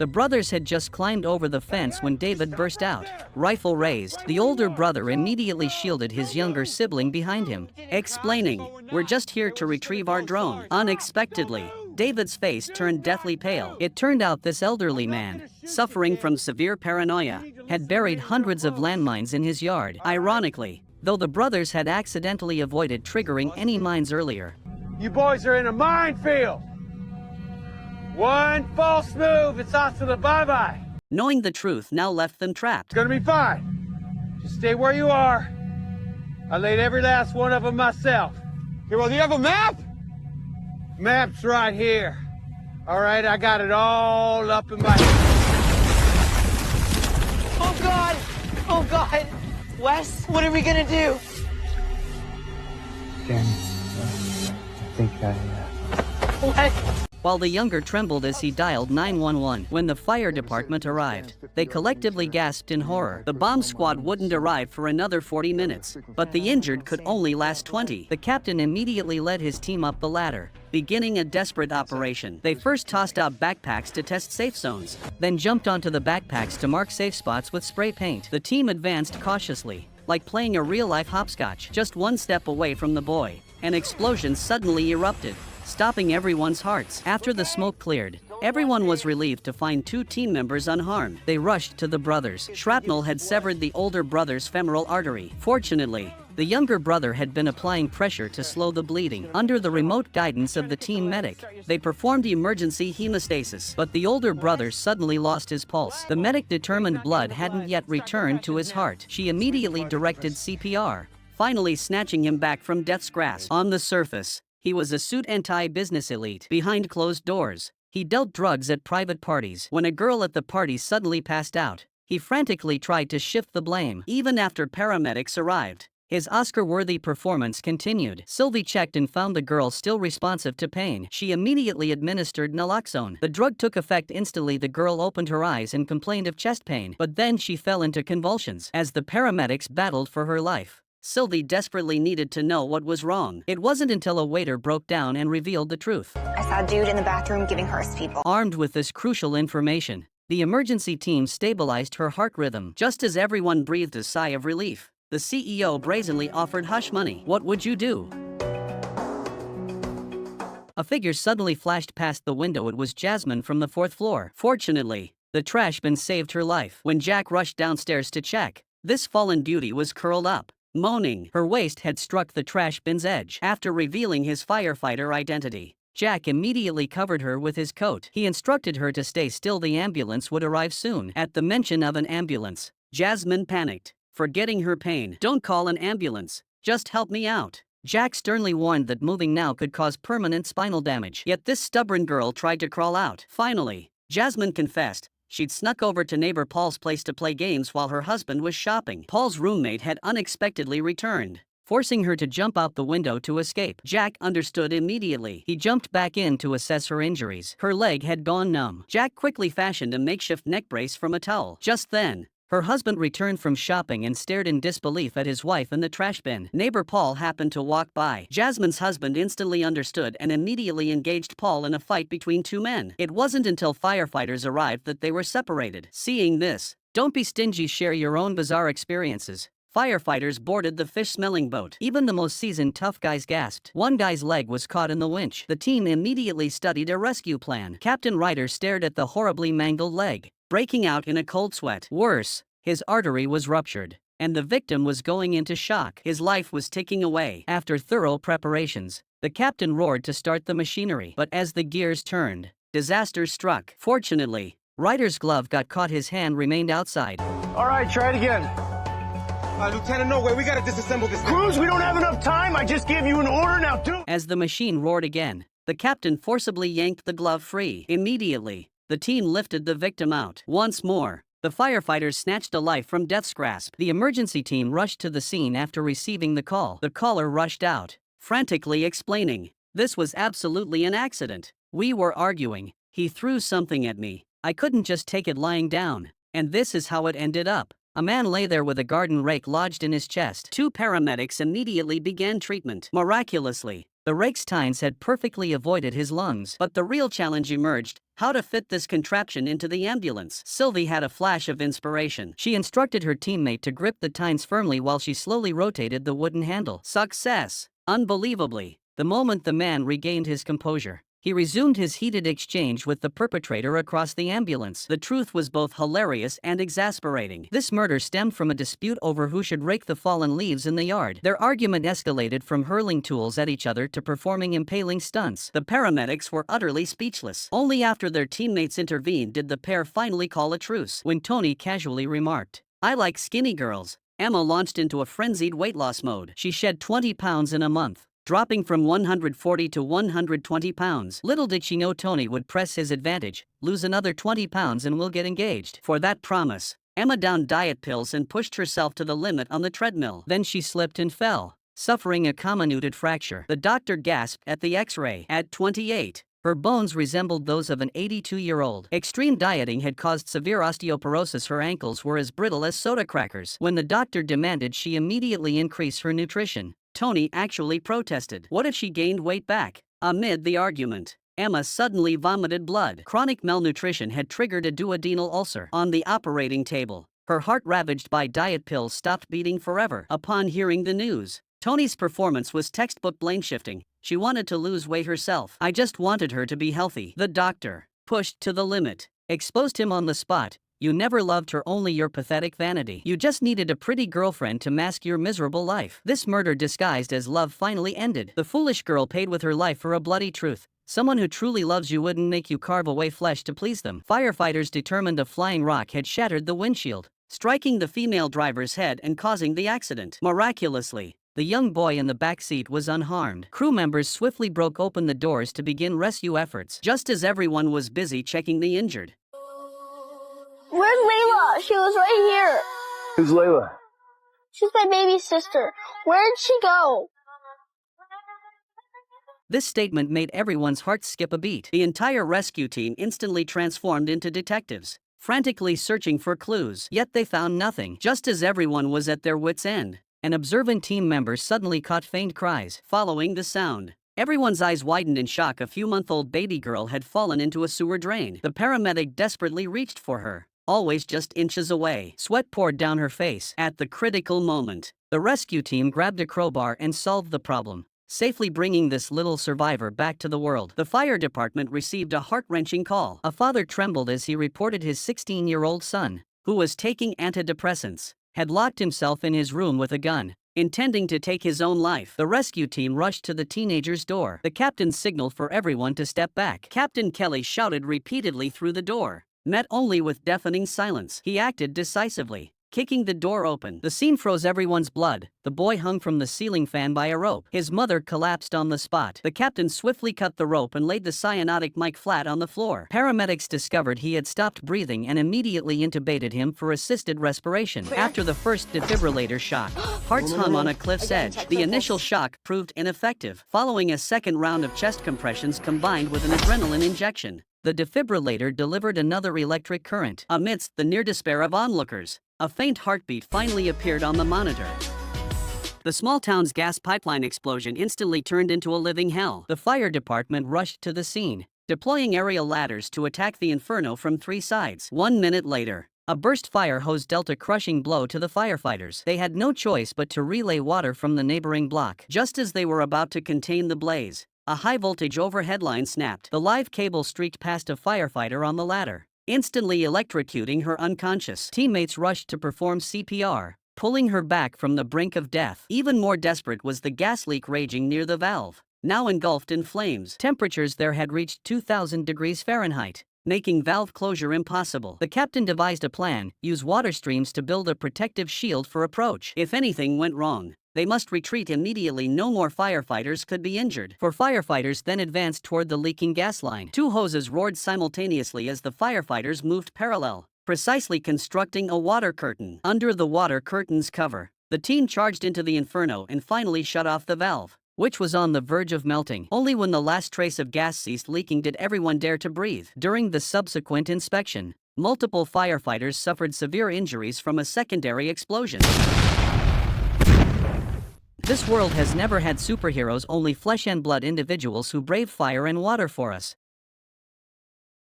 The brothers had just climbed over the fence when David burst out, rifle raised. The older brother immediately shielded his younger sibling behind him, explaining, "We're just here to retrieve our drone." Unexpectedly, David's face turned deathly pale. It turned out this elderly man, suffering from severe paranoia, had buried hundreds of landmines in his yard. Ironically, though the brothers had accidentally avoided triggering any mines earlier. You boys are in a minefield. One false move, it's hasta la bye-bye. Knowing the truth now left them trapped. It's gonna be fine. Just stay where you are. I laid every last one of them myself. Here, well, do you have a map? Map's right here. All right, I got it all up in my... Oh, God! Oh, God! Wes, what are we gonna do? Danny, I think What? While the younger trembled as he dialed 911 when the fire department arrived, they collectively gasped in horror. The bomb squad wouldn't arrive for another 40 minutes, but the injured could only last 20. The captain immediately led his team up the ladder, beginning a desperate operation. They first tossed out backpacks to test safe zones, then jumped onto the backpacks to mark safe spots with spray paint. The team advanced cautiously, like playing a real-life hopscotch. Just one step away from the boy, an explosion suddenly erupted, stopping everyone's hearts. After the smoke cleared, everyone was relieved to find 2 team members unharmed. They rushed to the brothers. Shrapnel had severed the older brother's femoral artery. Fortunately, the younger brother had been applying pressure to slow the bleeding. Under the remote guidance of the team medic, they performed emergency hemostasis, but the older brother suddenly lost his pulse. The medic determined blood hadn't yet returned to his heart. She immediately directed CPR, finally snatching him back from death's grasp. On the surface, he was a suit anti-business elite. Behind closed doors, he dealt drugs at private parties. When a girl at the party suddenly passed out, he frantically tried to shift the blame. Even after paramedics arrived, his Oscar-worthy performance continued. Sylvie checked and found the girl still responsive to pain. She immediately administered naloxone. The drug took effect instantly. The girl opened her eyes and complained of chest pain, but then she fell into convulsions. As the paramedics battled for her life, Sylvie desperately needed to know what was wrong. It wasn't until a waiter broke down and revealed the truth. I saw a dude in the bathroom giving her a speedball. Armed with this crucial information, the emergency team stabilized her heart rhythm. Just as everyone breathed a sigh of relief, the CEO brazenly offered hush money. What would you do? A figure suddenly flashed past the window. It was Jasmine from the 4th floor. Fortunately, the trash bin saved her life. When Jack rushed downstairs to check, this fallen beauty was curled up, moaning. Her waist had struck the trash bin's edge. After revealing his firefighter identity, Jack immediately covered her with his coat. He instructed her to stay still. The ambulance would arrive soon. At the mention of an ambulance, Jasmine panicked, forgetting her pain. "Don't call an ambulance, just help me out." Jack sternly warned that moving now could cause permanent spinal damage. Yet this stubborn girl tried to crawl out. Finally, Jasmine confessed she'd snuck over to neighbor Paul's place to play games while her husband was shopping. Paul's roommate had unexpectedly returned, forcing her to jump out the window to escape. Jack understood immediately. He jumped back in to assess her injuries. Her leg had gone numb. Jack quickly fashioned a makeshift neck brace from a towel. Just then, her husband returned from shopping and stared in disbelief at his wife in the trash bin. Neighbor Paul happened to walk by. Jasmine's husband instantly understood and immediately engaged Paul in a fight between 2 men. It wasn't until firefighters arrived that they were separated. Seeing this, don't be stingy, share your own bizarre experiences. Firefighters boarded the fish-smelling boat. Even the most seasoned tough guys gasped. One guy's leg was caught in the winch. The team immediately studied a rescue plan. Captain Ryder stared at the horribly mangled leg, breaking out in a cold sweat. Worse, his artery was ruptured, and the victim was going into shock. His life was ticking away. After thorough preparations, the captain roared to start the machinery. But as the gears turned, disaster struck. Fortunately, Ryder's glove got caught. His hand remained outside. All right, try it again. Lieutenant, no way, we gotta disassemble this thing. Cruz, we don't have enough time. I just gave you an order, now do. As the machine roared again, the captain forcibly yanked the glove free. Immediately, the team lifted the victim out. Once more, the firefighters snatched a life from death's grasp. The emergency team rushed to the scene after receiving the call. The caller rushed out, frantically explaining, "This was absolutely an accident. We were arguing. He threw something at me. I couldn't just take it lying down. And this is how it ended up." A man lay there with a garden rake lodged in his chest. 2 paramedics immediately began treatment. Miraculously, The rake's tines had perfectly avoided his lungs. But the real challenge emerged: how to fit this contraption into the ambulance. Sylvie had a flash of inspiration. She instructed her teammate to grip the tines firmly while she slowly rotated the wooden handle. Success! Unbelievably, the moment the man regained his composure, he resumed his heated exchange with the perpetrator across the ambulance. The truth was both hilarious and exasperating. This murder stemmed from a dispute over who should rake the fallen leaves in the yard. Their argument escalated from hurling tools at each other to performing impaling stunts. The paramedics were utterly speechless. Only after their teammates intervened did the pair finally call a truce. When Tony casually remarked, "I like skinny girls," Emma launched into a frenzied weight loss mode. She shed 20 pounds in a month, dropping from 140 to 120 pounds. Little did she know Tony would press his advantage, lose another 20 pounds and we'll get engaged. For that promise, Emma downed diet pills and pushed herself to the limit on the treadmill. Then she slipped and fell, suffering a comminuted fracture. The doctor gasped at the x-ray. At 28, her bones resembled those of an 82-year-old. Extreme dieting had caused severe osteoporosis. Her ankles were as brittle as soda crackers. When the doctor demanded she immediately increase her nutrition, Tony actually protested. What if she gained weight back? Amid the argument, Emma suddenly vomited blood. Chronic malnutrition had triggered a duodenal ulcer. On the operating table, her heart ravaged by diet pills stopped beating forever. Upon hearing the news, Tony's performance was textbook blame shifting. She wanted to lose weight herself. "I just wanted her to be healthy." The doctor, pushed to the limit, exposed him on the spot. "You never loved her, only your pathetic vanity. You just needed a pretty girlfriend to mask your miserable life." This murder disguised as love finally ended. The foolish girl paid with her life for a bloody truth. Someone who truly loves you wouldn't make you carve away flesh to please them. Firefighters determined a flying rock had shattered the windshield, striking the female driver's head and causing the accident. Miraculously, the young boy in the back seat was unharmed. Crew members swiftly broke open the doors to begin rescue efforts, just as everyone was busy checking the injured. Where's Layla? She was right here. Who's Layla? She's my baby sister. Where'd she go? This statement made everyone's hearts skip a beat. The entire rescue team instantly transformed into detectives, frantically searching for clues. Yet they found nothing. Just as everyone was at their wits' end, an observant team member suddenly caught faint cries. Following the sound, everyone's eyes widened in shock. A few-month-old baby girl had fallen into a sewer drain. The paramedic desperately reached for her, always just inches away. Sweat poured down her face. At the critical moment, the rescue team grabbed a crowbar and solved the problem, safely bringing this little survivor back to the world. The fire department received a heart-wrenching call. A father trembled as he reported his 16-year-old son, who was taking antidepressants, had locked himself in his room with a gun, intending to take his own life. The rescue team rushed to the teenager's door. The captain signaled for everyone to step back. Captain Kelly shouted repeatedly through the door, met only with deafening silence. He acted decisively, kicking the door open. The scene froze. Everyone's blood. The boy hung from the ceiling fan by a rope. His mother collapsed on the spot. The captain swiftly cut the rope and laid the cyanotic mic flat on the floor. Paramedics discovered he had stopped breathing and immediately intubated him for assisted respiration. After the first defibrillator shock, hearts hung on a cliff's edge. The initial shock proved ineffective. Following a second round of chest compressions combined with an adrenaline injection, the defibrillator delivered another electric current. Amidst the near despair of onlookers, a faint heartbeat finally appeared on the monitor. The small town's gas pipeline explosion instantly turned into a living hell. The fire department rushed to the scene, deploying aerial ladders to attack the inferno from 3 sides. 1 minute later, a burst fire hose dealt a crushing blow to the firefighters. They had no choice but to relay water from the neighboring block. Just as they were about to contain the blaze, a high-voltage overhead line snapped. The live cable streaked past a firefighter on the ladder, instantly electrocuting her unconscious. Teammates rushed to perform CPR, pulling her back from the brink of death. Even more desperate was the gas leak raging near the valve, now engulfed in flames. Temperatures there had reached 2,000 degrees Fahrenheit, making valve closure impossible. The captain devised a plan: use water streams to build a protective shield for approach. If anything went wrong, they must retreat immediately. No more firefighters could be injured. For firefighters then advanced toward the leaking gas line. 2 hoses roared simultaneously as the firefighters moved parallel, precisely constructing a water curtain. Under the water curtain's cover, the team charged into the inferno and finally shut off the valve, which was on the verge of melting. Only when the last trace of gas ceased leaking did everyone dare to breathe. During the subsequent inspection, multiple firefighters suffered severe injuries from a secondary explosion. This world has never had superheroes, only flesh and blood individuals who brave fire and water for us.